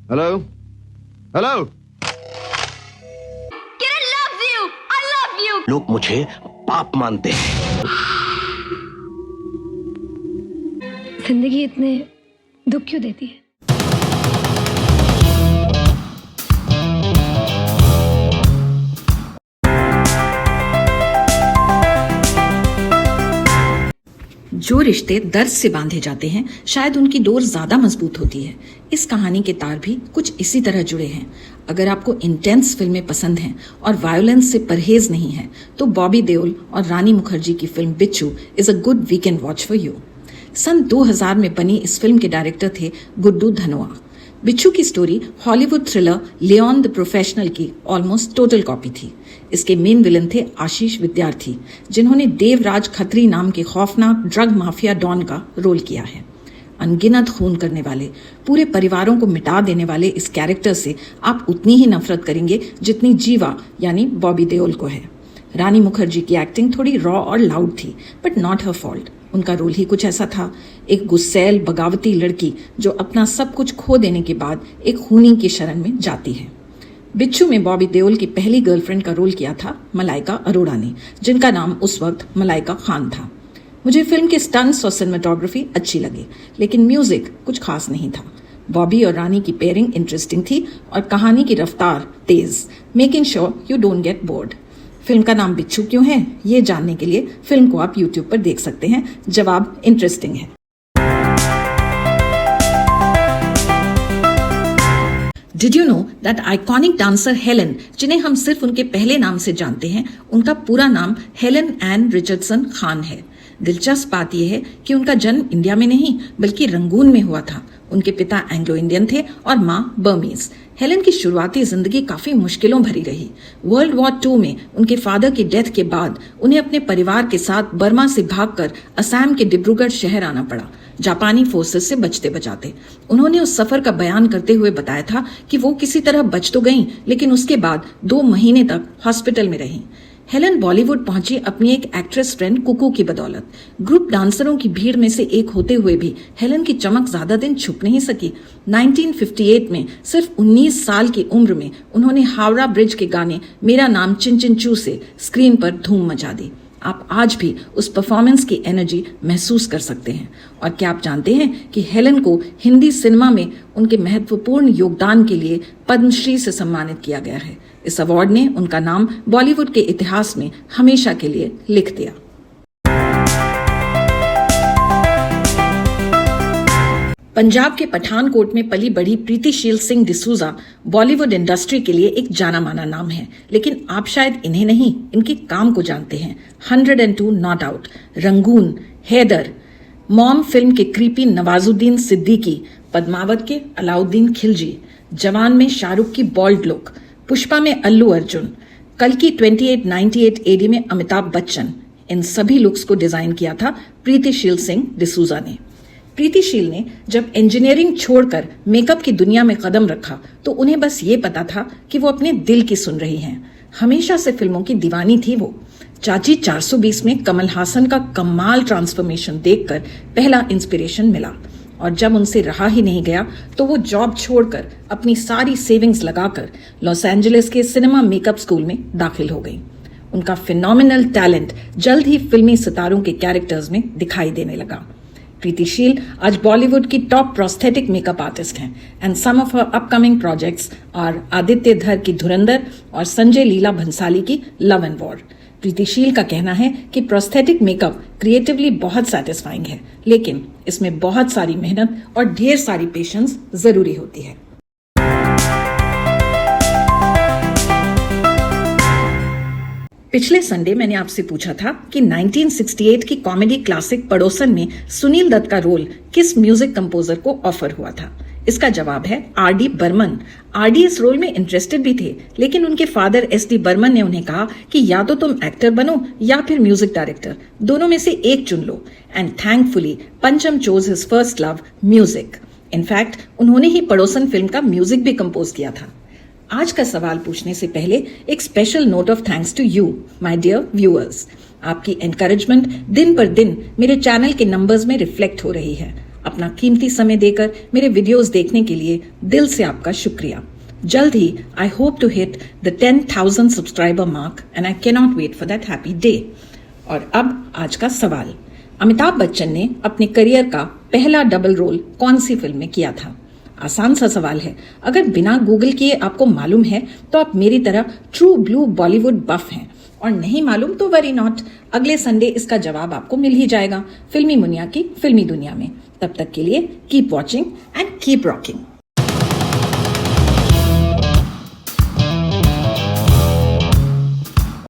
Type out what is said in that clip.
Hello hello. Kiran loves you. I love you. लोग मुझे पाप मानते हैं। जिंदगी इतने दुख क्यों देती है? जो रिश्ते दर्द से बांधे जाते हैं शायद उनकी डोर ज्यादा मजबूत होती है। इस कहानी के तार भी कुछ इसी तरह जुड़े हैं। अगर आपको इंटेंस फिल्में पसंद हैं और वायलेंस से परहेज नहीं है तो बॉबी देओल और रानी मुखर्जी की film Bichhoo is a good weekend watch for you. सन 2000 में बनी इस फिल्म के डायरेक्टर थे गुड्डू धनोआ। बिच्छू की story Hollywood thriller Leon the professional की ऑलमोस्ट टोटल कॉपी थी। इसके मेन विलन थे आशीष विद्यार्थी, जिन्होंने देवराज खत्री नाम के खौफनाक ड्रग माफिया डॉन का रोल किया है। अनगिनत खून करने वाले, पूरे परिवारों को मिटा देने वाले इस कैरेक्टर से आप उतनी ही नफरत करेंगे जितनी जीवा यानी बॉबी देओल को है। रानी मुखर्जी की एक्टिंग थोड़ी रॉ और लाउड थी, बट नॉट हर फॉल्ट। उनका रोल ही कुछ ऐसा था, एक गुस्सैल बगावती लड़की जो अपना सब कुछ खो देने के बाद एक खूनी की शरण में जाती है। बिच्छू में बॉबी देओल की पहली गर्लफ्रेंड का रोल किया था मलाइका अरोड़ा ने, जिनका नाम उस वक्त मलाइका खान था। मुझे फिल्म के स्टंट्स और सिनेमेटोग्राफी अच्छी लगी, लेकिन म्यूजिक कुछ खास नहीं था। बॉबी और रानी की पेयरिंग इंटरेस्टिंग थी और कहानी की रफ्तार तेज, making sure you don't get bored. Film का नाम बिच्छू क्यों है, ये जानने के लिए फिल्म को आप YouTube पर देख सकते हैं। जवाब इंटरेस्टिंग है। Did you know that iconic dancer Helen, जिन्हें हम सिर्फ उनके पहले नाम से जानते हैं, उनका पूरा नाम हेलन एन रिचर्डसन खान है। दिलचस्प बात यह है कि उनका जन्म इंडिया में नहीं बल्कि रंगून में हुआ था। उनके पिता एंग्लो इंडियन थे और माँ बर्मीज। हेलन की शुरुआती जिंदगी काफी मुश्किलों भरी रही। वर्ल्ड वॉर 2 में उनके फादर की डेथ के बाद उन्हें अपने परिवार के साथ बर्मा से भागकर असम के डिब्रूगढ़ शहर आना पड़ा, जापानी फोर्सेस से बचते बचाते। उन्होंने उस सफर का बयान करते हुए बताया था कि वो किसी तरह बच तो गईं, लेकिन उसके बाद 2 महीने तक हॉस्पिटल में रहीं। हेलन बॉलीवुड पहुंची अपनी एक एक्ट्रेस फ्रेंड कुकू की बदौलत। ग्रुप डांसरों की भीड़ में से एक होते हुए भी हेलन की चमक ज्यादा दिन छुप नहीं सकी। 1958 में सिर्फ 19 साल की उम्र में उन्होंने हावड़ा ब्रिज के गाने मेरा नाम चिन चिन चू से स्क्रीन पर धूम मचा दी। आप आज भी उस परफॉर्मेंस की एनर्जी महसूस कर सकते हैं। और क्या आप जानते हैं कि हेलन को हिंदी सिनेमा में उनके महत्वपूर्ण योगदान के लिए पद्मश्री से सम्मानित किया गया है। इस अवार्ड ने उनका नाम बॉलीवुड के इतिहास में हमेशा के लिए लिख दिया। पंजाब के पठानकोट में पली बढ़ी प्रीतिशील सिंह डिसूजा बॉलीवुड इंडस्ट्री के लिए एक जाना माना नाम है, लेकिन आप शायद इन्हें नहीं, इनके काम को जानते हैं। 102 not out, Rangoon, Haider, Mom film के क्रीपी नवाजुद्दीन सिद्दीकी, पद्मावत के अलाउद्दीन खिलजी, जवान में शाहरुख की बॉल्ड लुक, पुष्पा में अल्लू अर्जुन, कल्कि 2898 एडी में अमिताभ बच्चन, इन सभी लुक्स को डिजाइन किया था प्रीतिशील सिंह डिसूजा ने। प्रीतिशील ने जब इंजीनियरिंग छोड़कर मेकअप की दुनिया में कदम रखा तो उन्हें बस ये पता था कि वो अपने दिल की सुन रही हैं। हमेशा से फिल्मों की दीवानी थी वो। चाची 420 में कमल हासन का कमाल ट्रांसफॉर्मेशन देखकर पहला इंस्पिरेशन मिला, और जब उनसे रहा ही नहीं गया तो वो जॉब छोड़कर अपनी सारी सेविंग्स लगाकर लॉस एंजलिस के सिनेमा मेकअप स्कूल में दाखिल हो गई। उनका फिनोमिनल टैलेंट जल्द ही फिल्मी सितारों के कैरेक्टर्स में दिखाई देने लगा। प्रीतिशील आज बॉलीवुड की टॉप प्रोस्थेटिक मेकअप आर्टिस्ट हैं, and some of her upcoming projects are Aditya Dhar की धुरंधर और संजय लीला भंसाली की लव एंड वॉर। प्रीतिशील का कहना है कि प्रोस्थेटिक मेकअप क्रिएटिवली बहुत सैटिस्फाइंग है, लेकिन इसमें बहुत सारी मेहनत और ढेर सारी पेशेंस जरूरी होती है। पिछले संडे मैंने आपसे पूछा था कि 1968 की कॉमेडी क्लासिक पड़ोसन में सुनील दत्त का रोल किस म्यूजिक कंपोजर को ऑफर हुआ था। इसका जवाब है आर.डी. बर्मन। आर.डी. इस रोल में इंटरेस्टेड भी थे, लेकिन उनके फादर एस.डी. बर्मन ने उन्हें कहा कि या तो तुम एक्टर बनो या फिर म्यूजिक डायरेक्टर, दोनों में से एक चुन लो। एंड थैंकफुली पंचम chose his first love, music. In fact उन्होंने ही पड़ोसन फिल्म का म्यूजिक भी कंपोज किया था। आज का सवाल पूछने से पहले एक special note of thanks to you my dear viewers. आपकी एनकरेजमेंट दिन पर दिन मेरे चैनल के नंबर्स में रिफ्लेक्ट हो रही है। अपना कीमती समय देकर मेरे वीडियोस देखने के लिए दिल से आपका शुक्रिया। जल्द ही I hope to hit the 10,000 subscriber mark and I cannot wait for that happy day. और अब आज का सवाल, अमिताभ बच्चन ने अपने करियर का पहला डबल रोल कौन सी फिल्म में किया था? आसान सा सवाल है। अगर बिना गूगल किए आपको मालूम है तो आप मेरी तरह ट्रू ब्लू बॉलीवुड बफ हैं, और नहीं मालूम तो वरी नॉट, अगले संडे इसका जवाब आपको मिल ही जाएगा फिल्मी मुनिया की फिल्मी दुनिया में। तब तक के लिए keep watching and keep rocking.